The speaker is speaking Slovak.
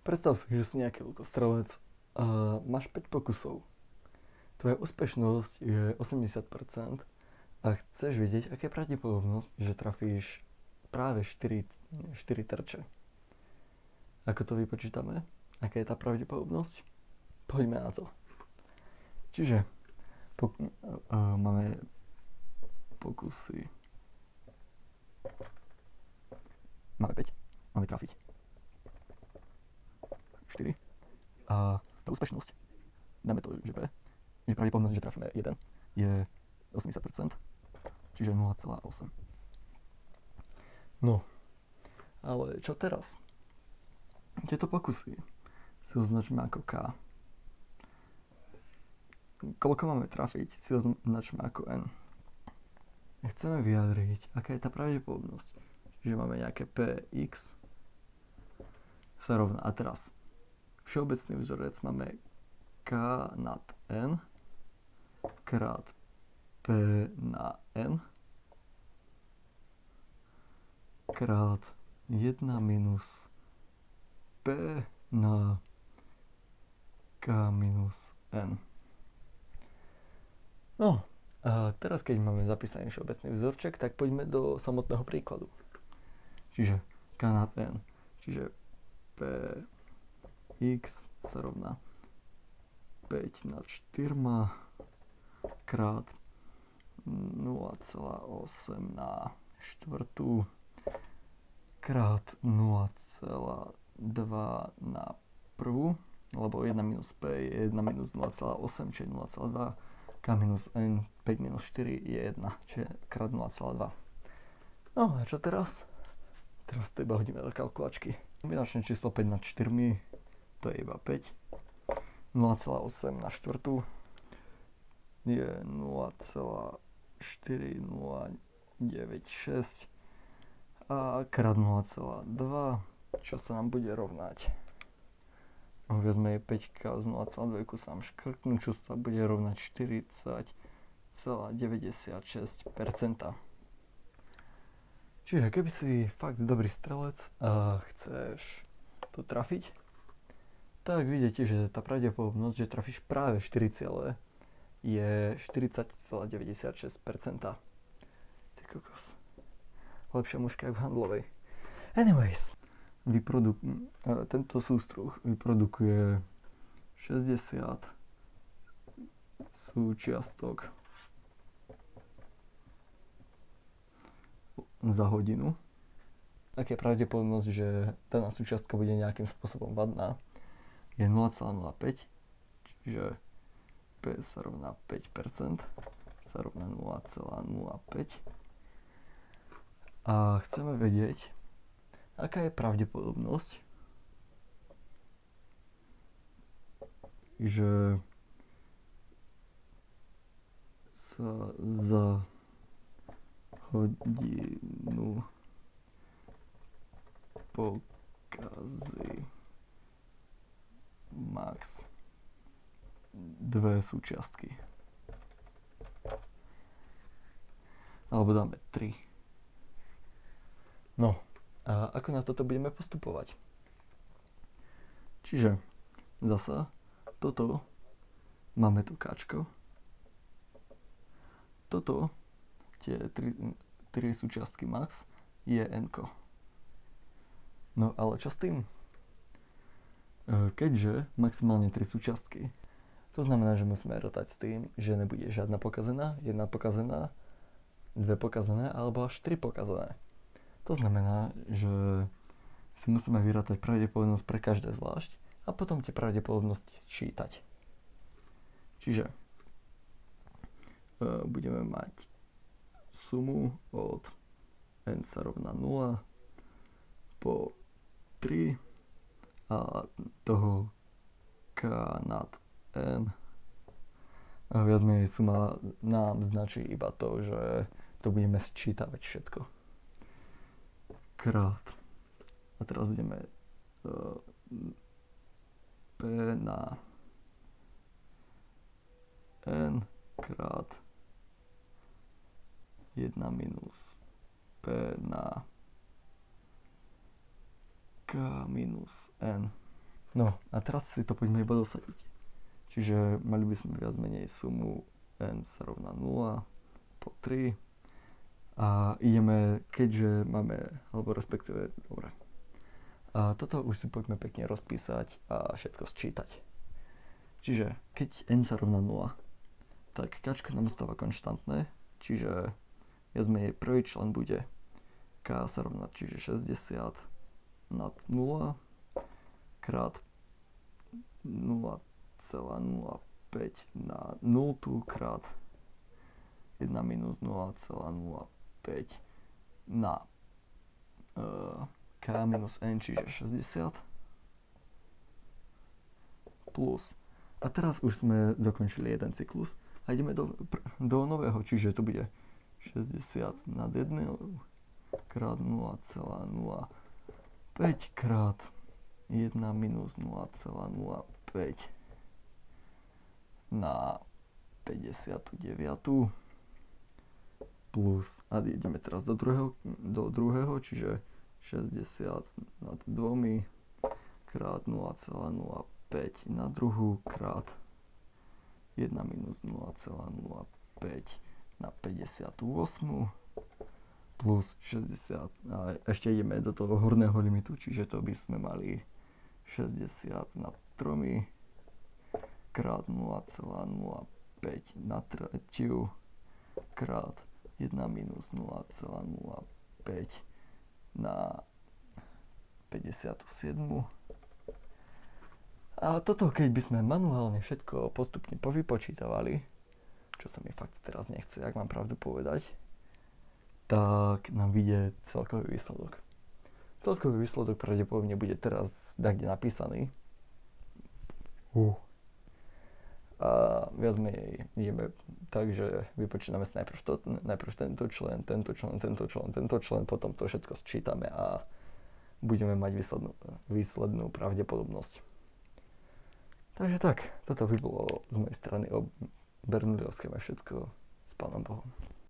Predstav si, že si nejaký lukostrelec a máš 5 pokusov. Tvoja úspešnosť je 80% a chceš vidieť, aká je pravdepodobnosť, že trafíš práve 4 terče. Ako to vypočítame? Aká je tá pravdepodobnosť? Poďme na to. Čiže máme pokusy. Máme 5. Máme trafiť 4. A tá úspešnosť, dáme to, že B, že pravdepodobnosť, že trafíme 1, je 80%, čiže 0,8. No, ale čo teraz? Tieto pokusy si označíme ako K. Koľko máme trafiť, si označíme ako N. Chceme vyjadriť, aká je tá pravdepodobnosť, že máme nejaké Px sa rovná. A teraz všeobecný vzorec máme K nad N krát P na N krát 1 minus P na K minus N. No, a teraz keď máme zapísaný všeobecný vzorček, tak poďme do samotného príkladu. Čiže K nad N. Čiže Px sa rovná 5 nad 4 krát 0,8 na štvrtú krát 0,2 na prvú, lebo 1 minus P je 1 minus 0,8, čiže 0,2, K minus N, 5 minus 4 je 1, čiže krát 0,2. No a čo teraz? Teraz to iba hodíme do kalkulačky. Kombinačné číslo 5 nad 4, to je iba 5. 0,8 na štvrtú je 0,4096 a krát 0,2, čo sa nám bude rovnať. Viac menej 5 z 0,2 sa nám škrtnú, čo sa bude rovnať 40,96%. Čiže keby si fakt dobrý strelec a chceš to trafiť, tak vidíte, že tá pravdepodobnosť, že trafíš práve 4 ciele, je 40,96%. Ty kokos. Lepšia mužka jak v handlovej. Anyways, tento sústruh vyprodukuje 60 súčiastok za hodinu. Aká je pravdepodobnosť, že daná súčiastka bude nejakým spôsobom vadná, je 0,05, čiže P sa rovná 5%, sa rovná 0,05. A chceme vedieť, aká je pravdepodobnosť, že sa za hodinu pokazí max 2 súčiastky. Alebo dáme 3. No, a ako na toto budeme postupovať? Čiže zasa toto máme tu káčko. Toto, tie 3 súčiastky max, je n-ko. No ale čo s tým? Keďže maximálne 3 súčiastky, to znamená, že musíme rátať s tým, že nebude žiadna pokazená, jedna pokazená, 2 pokazené alebo až 3 pokazené. To znamená, že si musíme vyrátať pravdepodobnosť pre každé zvlášť a potom tie pravdepodobnosti sčítať. Čiže budeme mať sumu od n sa rovná 0 po 3 a toho k nad n. A viac menej suma nám značí iba to, že to budeme sčítavať všetko. Krát. A teraz ideme P na n krát 1 minus P na K minus N. No a teraz si to poďme iba dosadiť. Čiže mali by sme viac menej sumu n sa rovná 0 po 3 a ideme, keďže máme, alebo respektíve, dobre. A toto už si poďme pekne rozpísať a všetko sčítať. Čiže keď n sa rovná 0, tak kačka nám stáva konštantné, čiže viac menej prvý člen bude k sa rovná, čiže 60 nad 0 krát 0,05 na 0 krát 1 minus 0,05 na k minus n, čiže 60 plus. A teraz už sme dokončili jeden cyklus a ideme do nového, čiže to bude 60 nad 1 krát 0,05 krát 1 minus 0,05 na 59 plus, a ideme teraz do druhého, čiže 60 nad 2 krát 0,05 na druhú krát 1 minus 0,05 na 58 plus 60, a ešte ideme do toho horného limitu, čiže to by sme mali 60 nad 3 krát 0,05 na tretiu krát 1 minus 0,05 na 57. A toto, keď by sme manuálne všetko postupne povypočítavali, čo sa mi fakt teraz nechce, ak mám pravdu povedať, tak nám vyjde celkový výsledok. Celkový výsledok pravdepodobne bude teraz kde napísaný. A viac menej ideme tak, že vypočítame si najprv tento člen, potom to všetko sčítame a budeme mať výslednú pravdepodobnosť. Takže tak, toto by bolo z mojej strany o Bernoulliovskému všetko s Pánom Bohom.